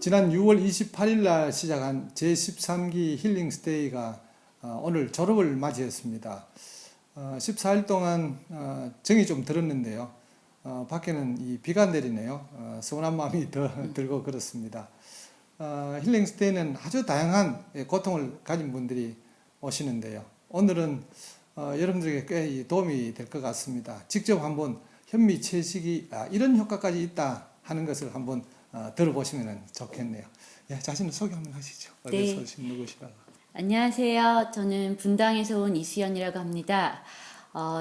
지난 6월 28일 날 시작한 제13기 힐링 스테이가 오늘 졸업을 맞이했습니다. 14일 동안 정이 좀 들었는데요. 밖에는 이 비가 내리네요. 서운한 마음이 더 들고 그렇습니다. 힐링 스테이는 아주 다양한 고통을 가진 분들이 오시는데요. 오늘은 여러분들에게 꽤 도움이 될 것 같습니다. 직접 한번 현미 채식이 이런 효과까지 있다 하는 것을 한번 들어보시면 좋겠네요. 예, 자신을 소개 한번 하시죠. 네. 어디서 오신 누구시라고? 안녕하세요. 저는 분당에서 온 이수연이라고 합니다.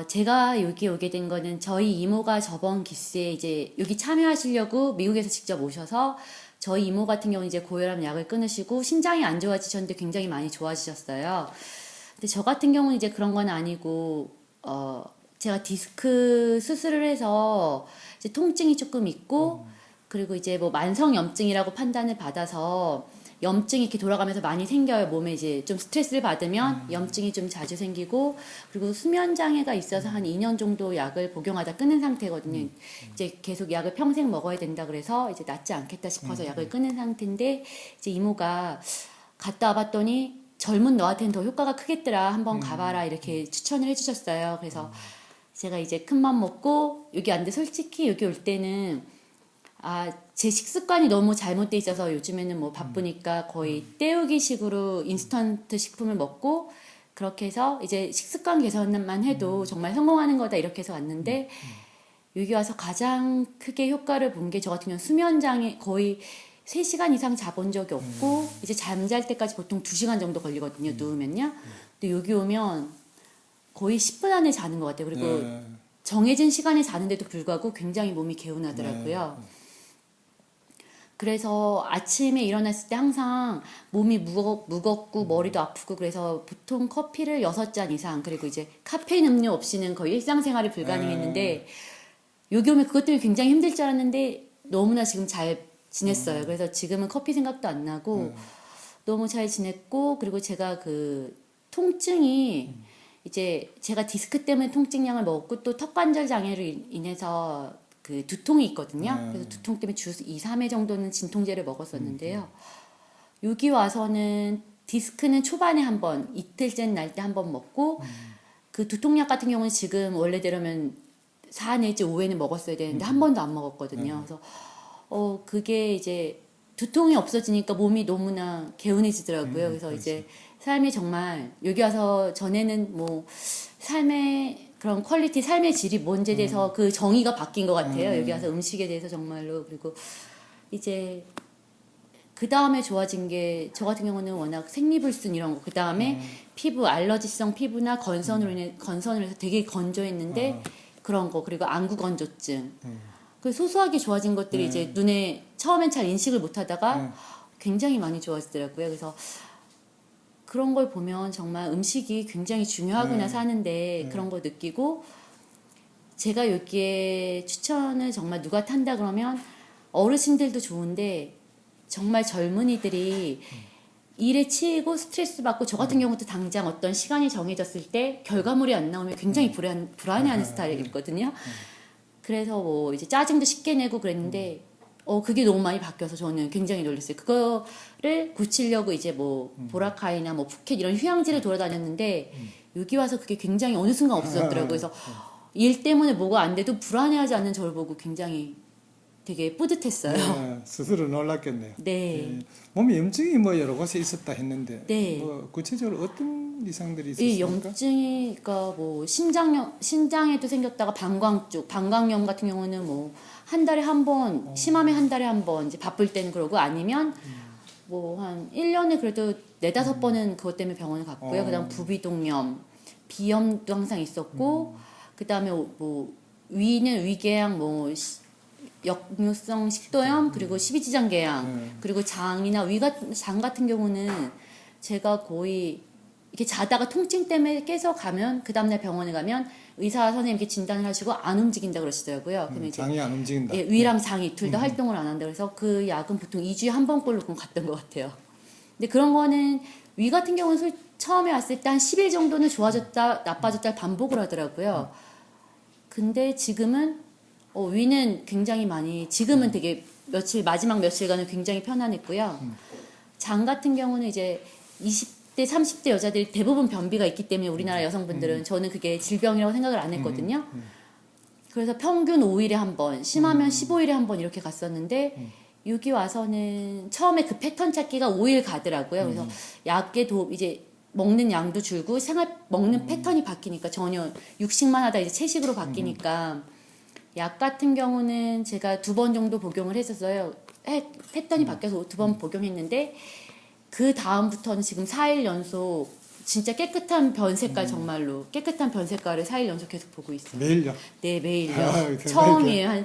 제가 여기 오게 된 거는 저희 이모가 저번 기수에 이제 여기 참여하시려고 미국에서 직접 오셔서 저희 이모 같은 경우는 이제 고혈압 약을 끊으시고 신장이 안 좋아지셨는데 굉장히 많이 좋아지셨어요. 근데 저 같은 경우는 이제 그런 건 아니고, 제가 디스크 수술을 해서 이제 통증이 조금 있고, 그리고 이제 뭐 만성염증이라고 판단을 받아서 염증이 이렇게 돌아가면서 많이 생겨요. 몸에 이제 좀 스트레스를 받으면 염증이 좀 자주 생기고, 그리고 수면 장애가 있어서 한 2년 정도 약을 복용하다 끊은 상태거든요. 이제 계속 약을 평생 먹어야 된다 그래서 이제 낫지 않겠다 싶어서 약을 끊은 상태인데, 이제 이모가 갔다 와봤더니 젊은 너한테는 더 효과가 크겠더라. 한번 가봐라. 이렇게 추천을 해주셨어요. 그래서 제가 이제 큰맘 먹고 여기 왔는데, 솔직히 여기 올 때는 제 식습관이 너무 잘못돼 있어서 요즘에는 뭐 바쁘니까 거의 때우기식으로 인스턴트 식품을 먹고, 그렇게 해서 이제 식습관 개선만 해도 정말 성공하는 거다 이렇게 해서 왔는데, 여기 와서 가장 크게 효과를 본 게 저 같은 경우는 수면장애 거의 3시간 이상 자본 적이 없고, 이제 잠잘 때까지 보통 2시간 정도 걸리거든요, 누우면요. 근데 여기 오면 거의 10분 안에 자는 것 같아요. 그리고 정해진 시간에 자는데도 불구하고 굉장히 몸이 개운하더라고요. 그래서 아침에 일어났을 때 항상 몸이 무겁고 머리도 아프고, 그래서 보통 커피를 6잔 이상, 그리고 이제 카페인 음료 없이는 거의 일상생활이 불가능했는데, 여기 오면 그것 때문에 굉장히 힘들 줄 알았는데 너무나 지금 잘 지냈어요. 그래서 지금은 커피 생각도 안 나고 너무 잘 지냈고, 그리고 제가 그 통증이 이제 제가 디스크 때문에 통증약을 먹었고, 또 턱관절 장애로 인해서 그 두통이 있거든요. 그래서 두통 때문에 주 2, 3회 정도는 진통제를 먹었었는데요. 여기 와서는 디스크는 초반에 한 번, 이틀째 날 때 한 번 먹고, 그 두통약 같은 경우는 지금 원래대로면 4 내지 5회는 먹었어야 되는데 한 번도 안 먹었거든요. 그래서 그게 이제 두통이 없어지니까 몸이 너무나 개운해지더라고요. 그래서 그렇지. 이제 삶이 정말 여기 와서, 전에는 뭐 삶의 그런 퀄리티, 삶의 질이 뭔지에 대해서 그 정의가 바뀐 것 같아요. 여기 와서 음식에 대해서 정말로. 그리고 이제 그 다음에 좋아진 게, 저 같은 경우는 워낙 생리불순 이런 거, 그 다음에 피부, 알러지성 피부나 건선으로 해서 되게 건조했는데 그런 거, 그리고 안구 건조증, 그 소소하게 좋아진 것들이 이제 눈에 처음엔 잘 인식을 못 하다가 굉장히 많이 좋아지더라고요. 그래서 그런 걸 보면 정말 음식이 굉장히 중요하구나 사는데, 그런 거 느끼고, 제가 여기에 추천을 정말 누가 탄다 그러면 어르신들도 좋은데, 정말 젊은이들이 일에 치이고 스트레스 받고, 저 같은 경우도 당장 어떤 시간이 정해졌을 때 결과물이 안 나오면 굉장히 불안해하는 스타일이거든요. 그래서 뭐 이제 짜증도 쉽게 내고 그랬는데, 그게 너무 많이 바뀌어서 저는 굉장히 놀랐어요. 그거를 고치려고 이제 뭐 보라카이나 뭐 푸켓 이런 휴양지를 돌아다녔는데, 여기 와서 그게 굉장히 어느 순간 없어졌더라고요. 그래서 일 때문에 뭐가 안 돼도 불안해하지 않는 저를 보고 굉장히 되게 뿌듯했어요. 네, 스스로 놀랐겠네요. 네. 몸에 염증이 뭐 여러 곳에 있었다 했는데, 네. 뭐 구체적으로 어떤 이상들이 이 있었습니까? 염증이, 그러니까 뭐 신장에도 생겼다가 방광 쪽, 방광염 같은 경우는 뭐 한 달에 한 번, 심하면 한 달에 한 번, 이제 바쁠 때는 그러고, 아니면 뭐 한 1년에 그래도 4, 5번은 그것 때문에 병원을 갔고요. 그다음 부비동염, 비염도 항상 있었고, 그다음에 뭐 위는 위궤양, 뭐 역류성 식도염, 그리고 십이지장궤양, 그리고 장이나 장 같은 경우는 제가 거의 이렇게 자다가 통증 때문에 깨서 가면, 그 다음날 병원에 가면 의사 선생님께 진단을 하시고 안 움직인다 그러시더라고요. 그러면 이제 장이 안 움직인다. 위랑 장이 둘 다 활동을 안 한다. 그래서 그 약은 보통 2주에 한 번꼴로 갔던 것 같아요. 근데 그런 거는, 위 같은 경우는 처음에 왔을 때 한 10일 정도는 좋아졌다 나빠졌다 반복을 하더라고요. 근데 지금은 위는 굉장히 많이, 지금은 되게 마지막 며칠간은 굉장히 편안했고요. 장 같은 경우는 이제 20대, 30대 여자들이 대부분 변비가 있기 때문에 우리나라 여성분들은 저는 그게 질병이라고 생각을 안 했거든요. 그래서 평균 5일에 한 번, 심하면 15일에 한 번 이렇게 갔었는데 여기 와서는 처음에 그 패턴 찾기가 5일 가더라고요. 그래서 약의 이제 먹는 양도 줄고 먹는 패턴이 바뀌니까 전혀 육식만 하다 이제 채식으로 바뀌니까 약 같은 경우는 제가 2번 정도 복용을 했었어요. 패턴이 바뀌어서 2번 복용했는데 그 다음부터는 지금 4일 연속 진짜 깨끗한 변 색깔 정말로 깨끗한 변 색깔을 4일 연속 계속 보고 있어요. 매일요? 네, 매일요. 대박이다. 처음이에요.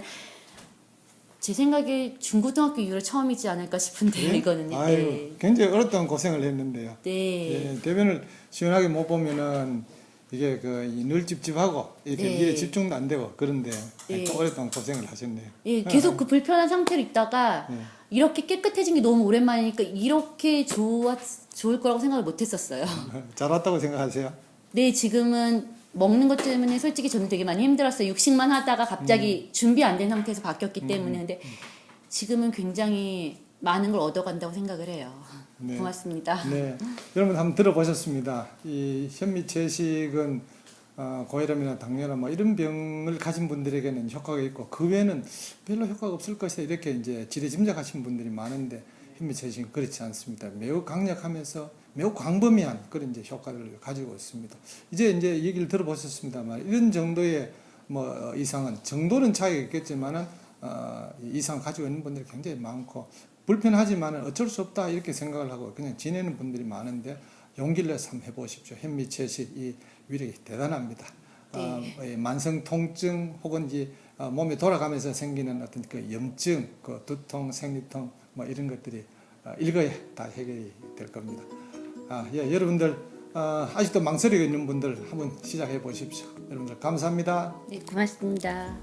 제 생각에 중고등학교 이후로 처음이지 않을까 싶은데 예? 이거는요. 아유, 네. 굉장히 어렵던 고생을 했는데요. 네. 예, 대변을 시원하게 못 보면은 이게 늘 찝찝하고 이렇게 네. 일에 집중도 안 되고 그런데 네. 또 어렵던 고생을 하셨네요. 예, 계속 그 불편한 상태로 있다가 네. 이렇게 깨끗해진 게 너무 오랜만이니까 이렇게 좋을 거라고 생각을 못 했었어요. 잘 왔다고 생각하세요? 네, 지금은 먹는 것 때문에 솔직히 저는 되게 많이 힘들었어요. 육식만 하다가 갑자기 준비 안 된 상태에서 바뀌었기 때문에. 근데 지금은 굉장히 많은 걸 얻어간다고 생각을 해요. 네. 고맙습니다. 네, 여러분 한번 들어보셨습니다. 이 현미채식은 고혈압이나 당뇨나 뭐 이런 병을 가진 분들에게는 효과가 있고 그 외에는 별로 효과가 없을 것이다 이렇게 이제 지레짐작하신 분들이 많은데 현미채식은 그렇지 않습니다. 매우 강력하면서 매우 광범위한 그런 이제 효과를 가지고 있습니다. 이제 얘기를 들어보셨습니다만 이런 정도의 뭐 이상은 정도는 차이가 있겠지만은 이상 가지고 있는 분들이 굉장히 많고 불편하지만은 어쩔 수 없다 이렇게 생각을 하고 그냥 지내는 분들이 많은데 용기를 내서 한번 해보십시오. 현미채식 이 위력이 대단합니다. 네. 만성 통증 혹은 이제 몸에 돌아가면서 생기는 어떤 그 염증, 그 두통, 생리통 뭐 이런 것들이 일거에 다 해결이 될 겁니다. 예, 여러분들 아직도 망설이고 있는 분들 한번 시작해 보십시오. 여러분들 감사합니다. 네, 고맙습니다.